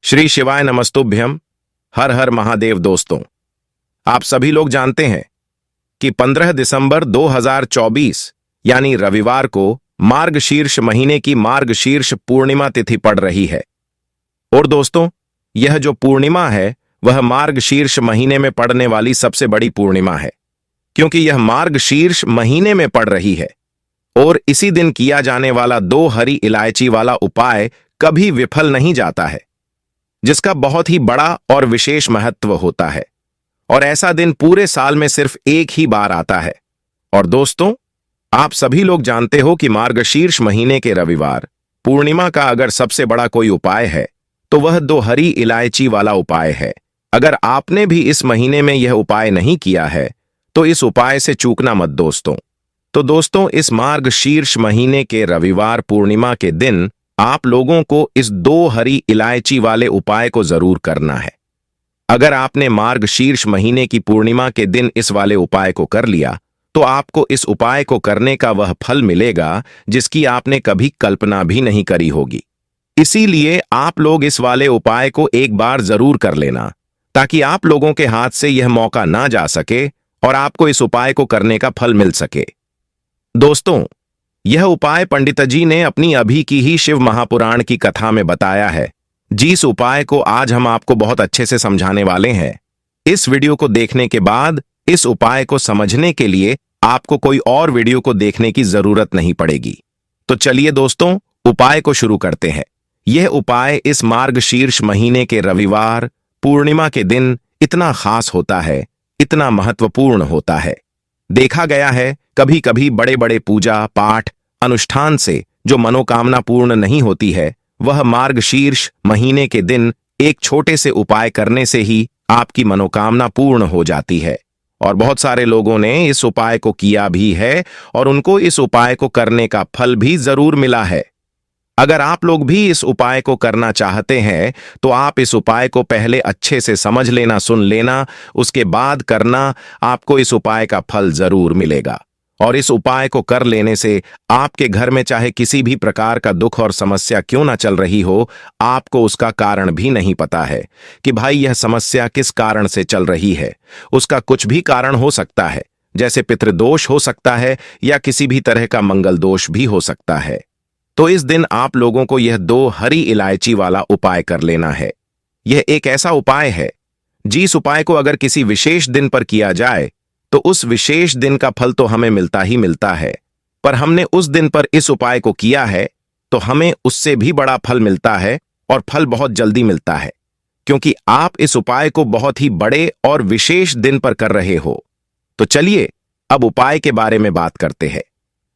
श्री शिवाय नमस्तुभ्यम। हर हर महादेव। दोस्तों, आप सभी लोग जानते हैं कि 15 दिसंबर 2024 यानी रविवार को मार्गशीर्ष महीने की मार्गशीर्ष पूर्णिमा तिथि पड़ रही है। और दोस्तों, यह जो पूर्णिमा है वह मार्गशीर्ष महीने में पड़ने वाली सबसे बड़ी पूर्णिमा है, क्योंकि यह मार्गशीर्ष महीने में पड़ रही है। और इसी दिन किया जाने वाला 2 हरी इलायची वाला उपाय कभी विफल नहीं जाता है, जिसका बहुत ही बड़ा और विशेष महत्व होता है। और ऐसा दिन पूरे साल में सिर्फ एक ही बार आता है। और दोस्तों, आप सभी लोग जानते हो कि मार्गशीर्ष महीने के रविवार पूर्णिमा का अगर सबसे बड़ा कोई उपाय है तो वह 2 हरी इलायची वाला उपाय है। अगर आपने भी इस महीने में यह उपाय नहीं किया है तो इस उपाय से चूकना मत दोस्तों। तो दोस्तों, इस मार्गशीर्ष महीने के रविवार पूर्णिमा के दिन आप लोगों को इस 2 हरी इलायची वाले उपाय को जरूर करना है। अगर आपने मार्गशीर्ष महीने की पूर्णिमा के दिन इस वाले उपाय को कर लिया तो आपको इस उपाय को करने का वह फल मिलेगा जिसकी आपने कभी कल्पना भी नहीं करी होगी। इसीलिए आप लोग इस वाले उपाय को एक बार जरूर कर लेना, ताकि आप लोगों के हाथ से यह मौका ना जा सके और आपको इस उपाय को करने का फल मिल सके। दोस्तों, यह उपाय पंडित जी ने अपनी अभी की ही शिव महापुराण की कथा में बताया है, जिस उपाय को आज हम आपको बहुत अच्छे से समझाने वाले हैं। इस वीडियो को देखने के बाद इस उपाय को समझने के लिए आपको कोई और वीडियो को देखने की जरूरत नहीं पड़ेगी। तो चलिए दोस्तों, उपाय को शुरू करते हैं। यह उपाय इस मार्गशीर्ष महीने के रविवार पूर्णिमा के दिन इतना खास होता है, इतना महत्वपूर्ण होता है। देखा गया है कभी कभी बड़े बड़े पूजा पाठ अनुष्ठान से जो मनोकामना पूर्ण नहीं होती है, वह मार्गशीर्ष महीने के दिन एक छोटे से उपाय करने से ही आपकी मनोकामना पूर्ण हो जाती है। और बहुत सारे लोगों ने इस उपाय को किया भी है और उनको इस उपाय को करने का फल भी जरूर मिला है। अगर आप लोग भी इस उपाय को करना चाहते हैं तो आप इस उपाय को पहले अच्छे से समझ लेना, सुन लेना, उसके बाद करना। आपको इस उपाय का फल जरूर मिलेगा। और इस उपाय को कर लेने से आपके घर में चाहे किसी भी प्रकार का दुख और समस्या क्यों ना चल रही हो, आपको उसका कारण भी नहीं पता है कि भाई यह समस्या किस कारण से चल रही है। उसका कुछ भी कारण हो सकता है, जैसे पितृदोष हो सकता है या किसी भी तरह का मंगल दोष भी हो सकता है। तो इस दिन आप लोगों को यह 2 हरी इलायची वाला उपाय कर लेना है। यह एक ऐसा उपाय है जिस उपाय को अगर किसी विशेष दिन पर किया जाए तो उस विशेष दिन का फल तो हमें मिलता ही मिलता है, पर हमने उस दिन पर इस उपाय को किया है तो हमें उससे भी बड़ा फल मिलता है, और फल बहुत जल्दी मिलता है, क्योंकि आप इस उपाय को बहुत ही बड़े और विशेष दिन पर कर रहे हो। तो चलिए अब उपाय के बारे में बात करते हैं।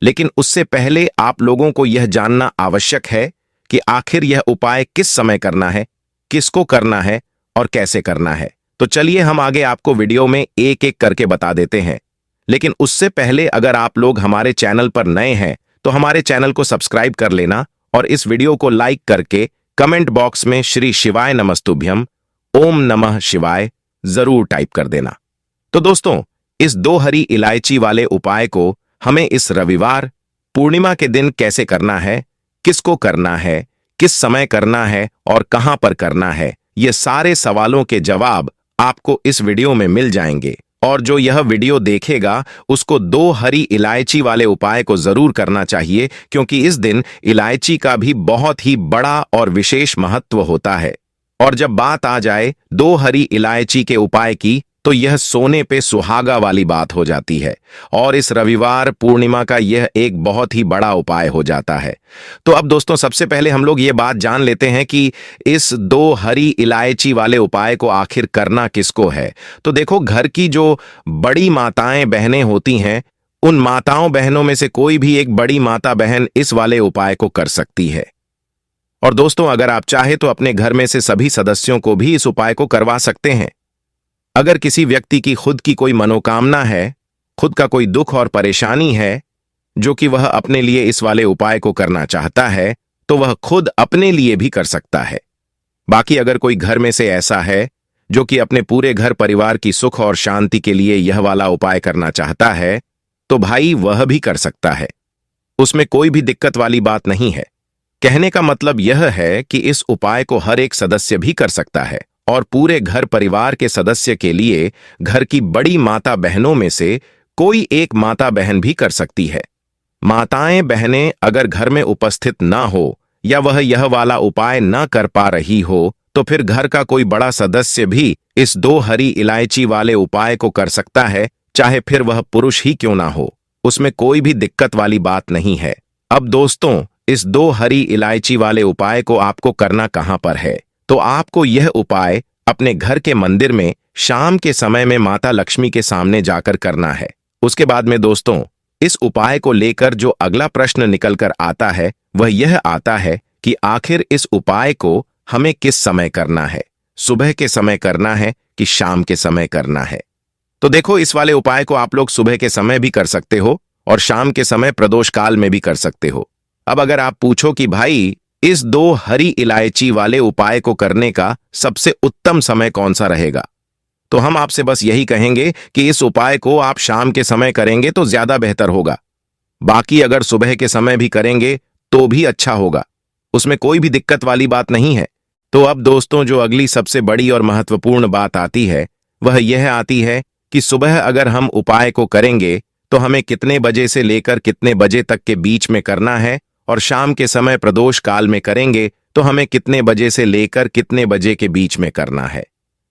लेकिन उससे पहले आप लोगों को यह जानना आवश्यक है कि आखिर यह उपाय किस समय करना है, किसको करना है और कैसे करना है। तो चलिए हम आगे आपको वीडियो में एक एक करके बता देते हैं। लेकिन उससे पहले अगर आप लोग हमारे चैनल पर नए हैं तो हमारे चैनल को सब्सक्राइब कर लेना और इस वीडियो को लाइक करके कमेंट बॉक्स में श्री शिवाय नमस्तुभ्यम, ओम नमः शिवाय जरूर टाइप कर देना। तो दोस्तों, इस 2 हरी इलायची वाले उपाय को हमें इस रविवार पूर्णिमा के दिन कैसे करना है, किसको करना है, किस समय करना है और कहां पर करना है, ये सारे सवालों के जवाब आपको इस वीडियो में मिल जाएंगे। और जो यह वीडियो देखेगा उसको 2 हरी इलायची वाले उपाय को जरूर करना चाहिए, क्योंकि इस दिन इलायची का भी बहुत ही बड़ा और विशेष महत्व होता है। और जब बात आ जाए 2 हरी इलायची के उपाय की तो यह सोने पे सुहागा वाली बात हो जाती है, और इस रविवार पूर्णिमा का यह एक बहुत ही बड़ा उपाय हो जाता है। तो अब दोस्तों, सबसे पहले हम लोग ये बात जान लेते हैं कि इस 2 हरी इलायची वाले उपाय को आखिर करना किसको है। तो देखो, घर की जो बड़ी माताएं बहनें होती हैं, उन माताओं बहनों में से कोई भी एक बड़ी माता बहन इस वाले उपाय को कर सकती है। और दोस्तों, अगर आप चाहे तो अपने घर में से सभी सदस्यों को भी इस उपाय को करवा सकते हैं। अगर किसी व्यक्ति की खुद की कोई मनोकामना है, खुद का कोई दुख और परेशानी है जो कि वह अपने लिए इस वाले उपाय को करना चाहता है, तो वह खुद अपने लिए भी कर सकता है। बाकी अगर कोई घर में से ऐसा है जो कि अपने पूरे घर परिवार की सुख और शांति के लिए यह वाला उपाय करना चाहता है, तो भाई वह भी कर सकता है। उसमें कोई भी दिक्कत वाली बात नहीं है। कहने का मतलब यह है कि इस उपाय को हर एक सदस्य भी कर सकता है और पूरे घर परिवार के सदस्य के लिए घर की बड़ी माता बहनों में से कोई एक माता बहन भी कर सकती है। माताएं बहनें अगर घर में उपस्थित ना हो या वह यह वाला उपाय ना कर पा रही हो तो फिर घर का कोई बड़ा सदस्य भी इस 2 हरी इलायची वाले उपाय को कर सकता है, चाहे फिर वह पुरुष ही क्यों ना हो। उसमें कोई भी दिक्कत वाली बात नहीं है। अब दोस्तों, इस 2 हरी इलायची वाले उपाय को आपको करना कहां पर है? तो आपको यह उपाय अपने घर के मंदिर में शाम के समय में माता लक्ष्मी के सामने जाकर करना है। उसके बाद में दोस्तों, इस उपाय को लेकर जो अगला प्रश्न निकल कर आता है वह यह आता है कि आखिर इस उपाय को हमें किस समय करना है? सुबह के समय करना है कि शाम के समय करना है? तो देखो, इस वाले उपाय को आप लोग सुबह के समय भी कर सकते हो और शाम के समय प्रदोष काल में भी कर सकते हो। अब अगर आप पूछो कि भाई इस 2 हरी इलायची वाले उपाय को करने का सबसे उत्तम समय कौन सा रहेगा, तो हम आपसे बस यही कहेंगे कि इस उपाय को आप शाम के समय करेंगे तो ज्यादा बेहतर होगा। बाकी अगर सुबह के समय भी करेंगे तो भी अच्छा होगा, उसमें कोई भी दिक्कत वाली बात नहीं है। तो अब दोस्तों, जो अगली सबसे बड़ी और महत्वपूर्ण बात आती है वह यह आती है कि सुबह अगर हम उपाय को करेंगे तो हमें कितने बजे से लेकर कितने बजे तक के बीच में करना है, और शाम के समय प्रदोष काल में करेंगे तो हमें कितने बजे से लेकर कितने बजे के बीच में करना है।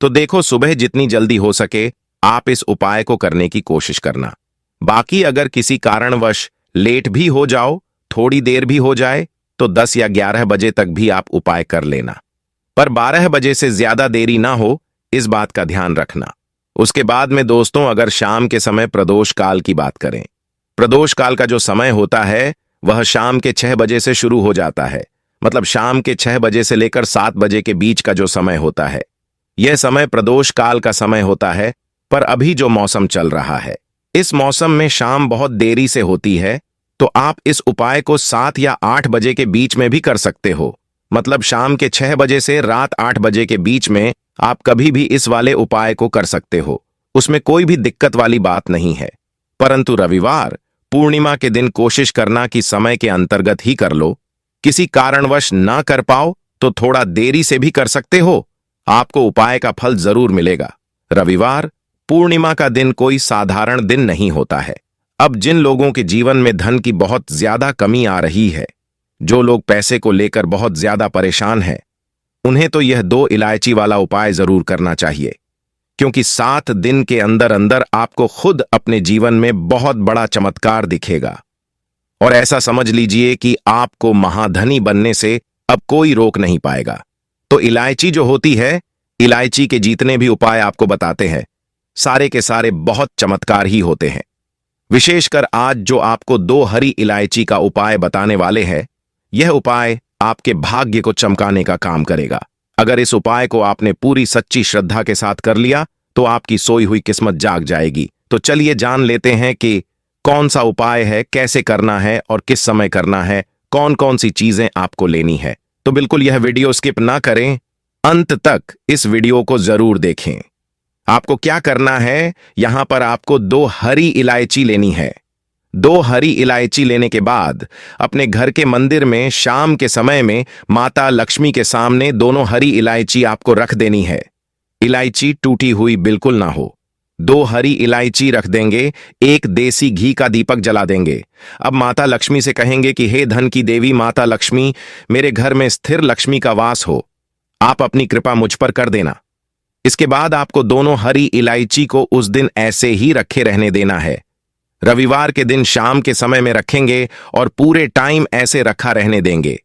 तो देखो, सुबह जितनी जल्दी हो सके आप इस उपाय को करने की कोशिश करना। बाकी अगर किसी कारणवश लेट भी हो जाओ, थोड़ी देर भी हो जाए, तो 10 या 11 बजे तक भी आप उपाय कर लेना, पर 12 बजे से ज्यादा देरी ना हो, इस बात का ध्यान रखना। उसके बाद में दोस्तों, अगर शाम के समय प्रदोष काल की बात करें, प्रदोष काल का जो समय होता है वह शाम के 6 बजे से शुरू हो जाता है। मतलब शाम के 6 बजे से लेकर 7 बजे के बीच का जो समय होता है यह समय प्रदोष काल का समय होता है। पर अभी जो मौसम चल रहा है, इस मौसम में शाम बहुत देरी से होती है, तो आप इस उपाय को 7 या 8 बजे के बीच में भी कर सकते हो। मतलब शाम के 6 बजे से रात 8 बजे के बीच में आप कभी भी इस वाले उपाय को कर सकते हो, उसमें कोई भी दिक्कत वाली बात नहीं है। परंतु रविवार पूर्णिमा के दिन कोशिश करना कि समय के अंतर्गत ही कर लो। किसी कारणवश ना कर पाओ तो थोड़ा देरी से भी कर सकते हो, आपको उपाय का फल जरूर मिलेगा। रविवार पूर्णिमा का दिन कोई साधारण दिन नहीं होता है। अब जिन लोगों के जीवन में धन की बहुत ज्यादा कमी आ रही है, जो लोग पैसे को लेकर बहुत ज्यादा परेशान हैं, उन्हें तो यह 2 इलायची वाला उपाय जरूर करना चाहिए, क्योंकि 7 दिन के अंदर अंदर आपको खुद अपने जीवन में बहुत बड़ा चमत्कार दिखेगा और ऐसा समझ लीजिए कि आपको महाधनी बनने से अब कोई रोक नहीं पाएगा। तो इलायची जो होती है, इलायची के जितने भी उपाय आपको बताते हैं सारे के सारे बहुत चमत्कार ही होते हैं। विशेषकर आज जो आपको 2 हरी इलायची का उपाय बताने वाले हैं, यह उपाय आपके भाग्य को चमकाने का काम करेगा। अगर इस उपाय को आपने पूरी सच्ची श्रद्धा के साथ कर लिया तो आपकी सोई हुई किस्मत जाग जाएगी। तो चलिए जान लेते हैं कि कौन सा उपाय है, कैसे करना है और किस समय करना है, कौन कौन सी चीजें आपको लेनी है। तो बिल्कुल यह वीडियो स्किप ना करें, अंत तक इस वीडियो को जरूर देखें। आपको क्या करना है, यहां पर आपको 2 हरी इलायची लेनी है। 2 हरी इलायची लेने के बाद अपने घर के मंदिर में शाम के समय में माता लक्ष्मी के सामने दोनों हरी इलायची आपको रख देनी है। इलायची टूटी हुई बिल्कुल ना हो। 2 हरी इलायची रख देंगे, एक देसी घी का दीपक जला देंगे। अब माता लक्ष्मी से कहेंगे कि हे धन की देवी माता लक्ष्मी, मेरे घर में स्थिर लक्ष्मी का वास हो, आप अपनी कृपा मुझ पर कर देना। इसके बाद आपको दोनों हरी इलायची को उस दिन ऐसे ही रखे रहने देना है। रविवार के दिन शाम के समय में रखेंगे और पूरे टाइम ऐसे रखा रहने देंगे।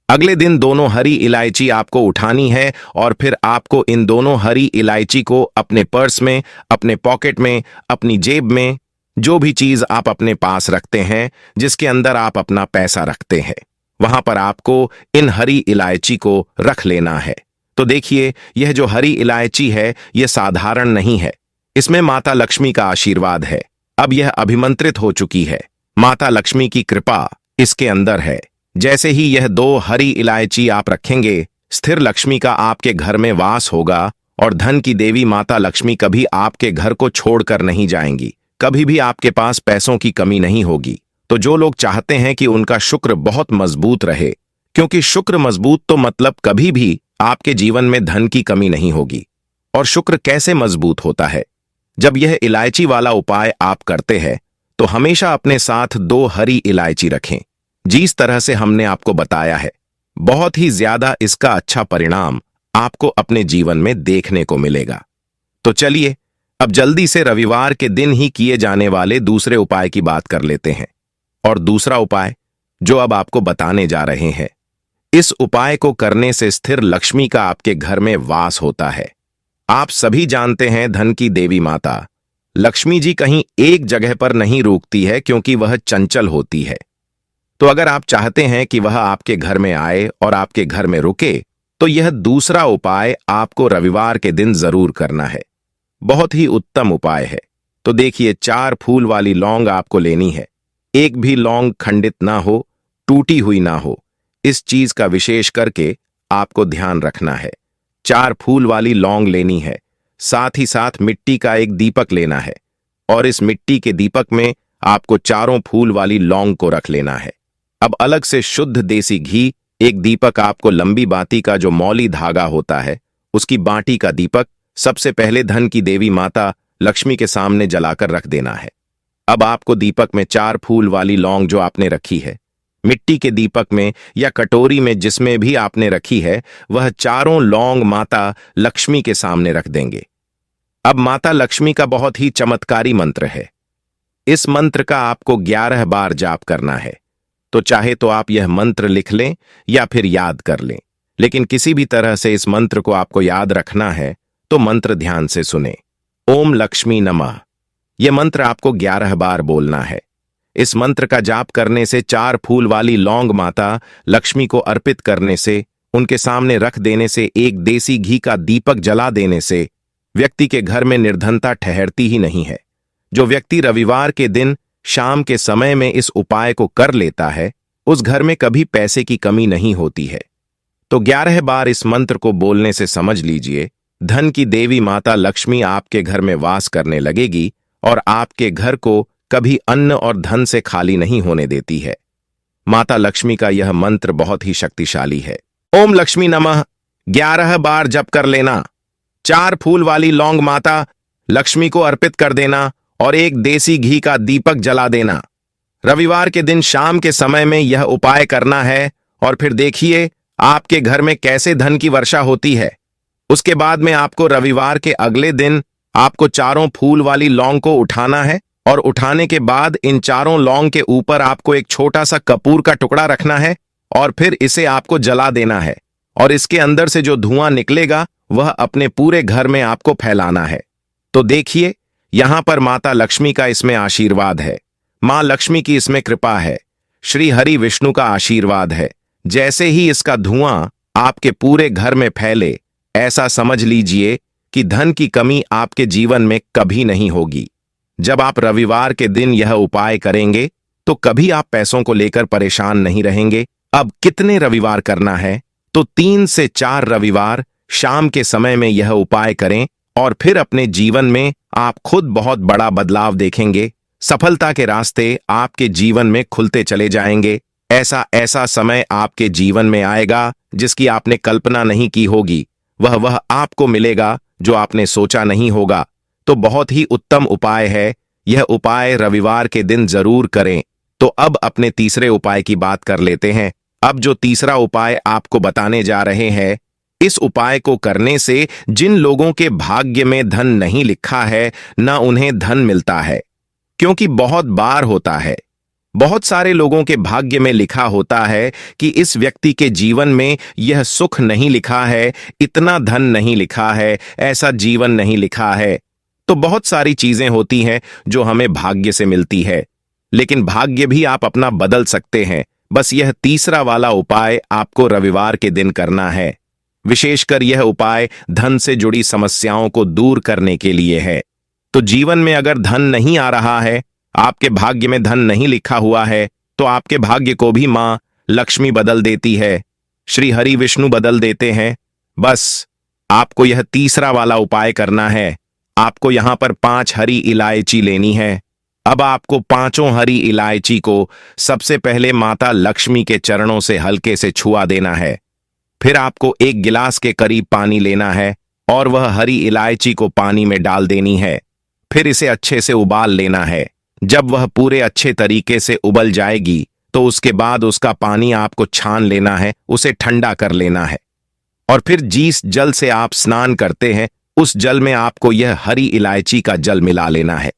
अगले दिन दोनों हरी इलायची आपको उठानी है और फिर आपको इन दोनों हरी इलायची को अपने पर्स में, अपने पॉकेट में, अपनी जेब में, जो भी चीज आप अपने पास रखते हैं, जिसके अंदर आप अपना पैसा रखते हैं, वहां पर आपको इन हरी इलायची को रख लेना है। तो देखिए, यह जो हरी इलायची है यह साधारण नहीं है, इसमें माता लक्ष्मी का आशीर्वाद है। अब यह अभिमंत्रित हो चुकी है, माता लक्ष्मी की कृपा इसके अंदर है। जैसे ही यह 2 हरी इलायची आप रखेंगे, स्थिर लक्ष्मी का आपके घर में वास होगा और धन की देवी माता लक्ष्मी कभी आपके घर को छोड़कर नहीं जाएंगी। कभी भी आपके पास पैसों की कमी नहीं होगी। तो जो लोग चाहते हैं कि उनका शुक्र बहुत मजबूत रहे, क्योंकि शुक्र मजबूत तो मतलब कभी भी आपके जीवन में धन की कमी नहीं होगी। और शुक्र कैसे मजबूत होता है? जब यह इलायची वाला उपाय आप करते हैं तो हमेशा अपने साथ 2 हरी इलायची रखें, जिस तरह से हमने आपको बताया है। बहुत ही ज्यादा इसका अच्छा परिणाम आपको अपने जीवन में देखने को मिलेगा। तो चलिए अब जल्दी से रविवार के दिन ही किए जाने वाले दूसरे उपाय की बात कर लेते हैं। और दूसरा उपाय जो अब आपको बताने जा रहे हैं, इस उपाय को करने से स्थिर लक्ष्मी का आपके घर में वास होता है। आप सभी जानते हैं धन की देवी माता लक्ष्मी जी कहीं एक जगह पर नहीं रुकती है, क्योंकि वह चंचल होती है। तो अगर आप चाहते हैं कि वह आपके घर में आए और आपके घर में रुके, तो यह दूसरा उपाय आपको रविवार के दिन जरूर करना है। बहुत ही उत्तम उपाय है। तो देखिए, 4 फूल वाली लौंग आपको लेनी है। एक भी लौंग खंडित ना हो, टूटी हुई ना हो, इस चीज का विशेष करके आपको ध्यान रखना है। 4 फूल वाली लौंग लेनी है। साथ ही साथ मिट्टी का एक दीपक लेना है, और इस मिट्टी के दीपक में आपको 4 फूल वाली लौंग को रख लेना है। अब अलग से शुद्ध देसी घी, एक दीपक आपको लंबी बाती का जो मौली धागा होता है, उसकी बाटी का दीपक सबसे पहले धन की देवी माता लक्ष्मी के सामने जलाकर रख देना है। अब आपको दीपक में 4 फूल वाली लौंग जो आपने रखी है, मिट्टी के दीपक में या कटोरी में जिसमें भी आपने रखी है, वह 4 लौंग माता लक्ष्मी के सामने रख देंगे। अब माता लक्ष्मी का बहुत ही चमत्कारी मंत्र है। इस मंत्र का आपको 11 बार जाप करना है। तो चाहे तो आप यह मंत्र लिख लें या फिर याद कर लें, लेकिन किसी भी तरह से इस मंत्र को आपको याद रखना है, तो मंत्र ध्यान से सुने। ओम लक्ष्मी नमः। यह मंत्र आपको 11 बार बोलना है। इस मंत्र का जाप करने से 4 फूल वाली लौंग माता लक्ष्मी को अर्पित करने से, उनके सामने रख देने से, एक देसी घी का दीपक जला देने से व्यक्ति के घर में निर्धनता ठहरती ही नहीं है। जो व्यक्ति रविवार के दिन शाम के समय में इस उपाय को कर लेता है, उस घर में कभी पैसे की कमी नहीं होती है। तो 11 बार इस मंत्र को बोलने से समझ लीजिए, धन की देवी माता लक्ष्मी आपके घर में वास करने लगेगी और आपके घर को कभी अन्न और धन से खाली नहीं होने देती है। माता लक्ष्मी का यह मंत्र बहुत ही शक्तिशाली है। ओम लक्ष्मी नमः 11 बार जप कर लेना। 4 फूल वाली लौंग माता लक्ष्मी को अर्पित कर देना और एक देसी घी का दीपक जला देना। रविवार के दिन शाम के समय में यह उपाय करना है, और फिर देखिए आपके घर में कैसे धन की वर्षा होती है। उसके बाद में आपको रविवार के अगले दिन आपको 4 फूल वाली लौंग को उठाना है, और उठाने के बाद इन 4 लौंग के ऊपर आपको एक छोटा सा कपूर का टुकड़ा रखना है, और फिर इसे आपको जला देना है। और इसके अंदर से जो धुआं निकलेगा वह अपने पूरे घर में आपको फैलाना है। तो देखिए, यहां पर माता लक्ष्मी का इसमें आशीर्वाद है, मां लक्ष्मी की इसमें कृपा है, श्री हरि विष्णु का आशीर्वाद है। जैसे ही इसका धुआं आपके पूरे घर में फैले, ऐसा समझ लीजिए कि धन की कमी आपके जीवन में कभी नहीं होगी। जब आप रविवार के दिन यह उपाय करेंगे तो कभी आप पैसों को लेकर परेशान नहीं रहेंगे। अब कितने रविवार करना है? तो 3 से 4 रविवार शाम के समय में यह उपाय करें, और फिर अपने जीवन में आप खुद बहुत बड़ा बदलाव देखेंगे। सफलता के रास्ते आपके जीवन में खुलते चले जाएंगे। ऐसा समय आपके जीवन में आएगा जिसकी आपने कल्पना नहीं की होगी। वह आपको मिलेगा जो आपने सोचा नहीं होगा। तो बहुत ही उत्तम उपाय है। यह उपाय रविवार के दिन जरूर करें। तो अब अपने तीसरे उपाय की बात कर लेते हैं। अब जो तीसरा उपाय आपको बताने जा रहे हैं, इस उपाय को करने से जिन लोगों के भाग्य में धन नहीं लिखा है, न उन्हें धन मिलता है। क्योंकि बहुत बार होता है, बहुत सारे लोगों के भाग्य में लिखा होता है कि इस व्यक्ति के जीवन में यह सुख नहीं लिखा है, इतना धन नहीं लिखा है, ऐसा जीवन नहीं लिखा है। तो बहुत सारी चीजें होती हैं जो हमें भाग्य से मिलती है, लेकिन भाग्य भी आप अपना बदल सकते हैं। बस यह तीसरा वाला उपाय आपको रविवार के दिन करना है। विशेषकर यह उपाय धन से जुड़ी समस्याओं को दूर करने के लिए है। तो जीवन में अगर धन नहीं आ रहा है, आपके भाग्य में धन नहीं लिखा हुआ है, तो आपके भाग्य को भी मां लक्ष्मी बदल देती है, श्री हरि विष्णु बदल देते हैं। बस आपको यह तीसरा वाला उपाय करना है। आपको यहां पर 5 हरी इलायची लेनी है। अब आपको पांचों हरी इलायची को सबसे पहले माता लक्ष्मी के चरणों से हल्के से छुआ देना है। फिर आपको एक गिलास के करीब पानी लेना है और वह हरी इलायची को पानी में डाल देनी है। फिर इसे अच्छे से उबाल लेना है। जब वह पूरे अच्छे तरीके से उबल जाएगी तो उसके बाद उसका पानी आपको छान लेना है, उसे ठंडा कर लेना है। और फिर जिस जल से आप स्नान करते हैं उस जल में आपको यह हरी इलायची का जल मिला लेना है।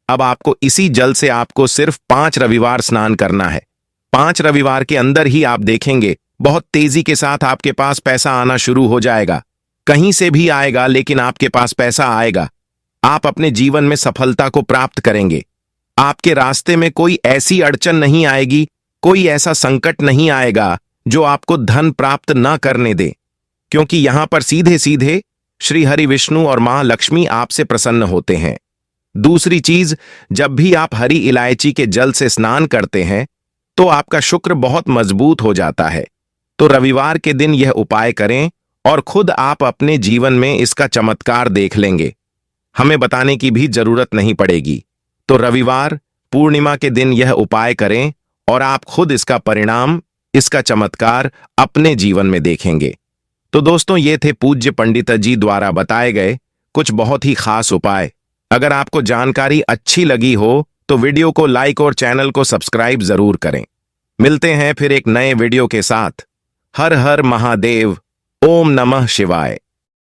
अब आपको इसी जल से आपको सिर्फ 5 रविवार स्नान करना है। 5 रविवार के अंदर ही आप देखेंगे बहुत तेजी के साथ आपके पास पैसा आना शुरू हो जाएगा। कहीं से भी आएगा, लेकिन आपके पास पैसा आएगा। आप अपने जीवन में सफलता को प्राप्त करेंगे। आपके रास्ते में कोई ऐसी अड़चन नहीं आएगी, कोई ऐसा संकट नहीं आएगा जो आपको धन प्राप्त न करने दे, क्योंकि यहां पर सीधे सीधे श्री हरि विष्णु और मां लक्ष्मी आपसे प्रसन्न होते हैं। दूसरी चीज, जब भी आप हरी इलायची के जल से स्नान करते हैं तो आपका शुक्र बहुत मजबूत हो जाता है। तो रविवार के दिन यह उपाय करें और खुद आप अपने जीवन में इसका चमत्कार देख लेंगे। हमें बताने की भी जरूरत नहीं पड़ेगी। तो रविवार पूर्णिमा के दिन यह उपाय करें और आप खुद इसका परिणाम, इसका चमत्कार अपने जीवन में देखेंगे। तो दोस्तों, ये थे पूज्य पंडित जी द्वारा बताए गए कुछ बहुत ही खास उपाय। अगर आपको जानकारी अच्छी लगी हो तो वीडियो को लाइक और चैनल को सब्सक्राइब जरूर करें। मिलते हैं फिर एक नए वीडियो के साथ। हर हर महादेव। ओम नमः शिवाय।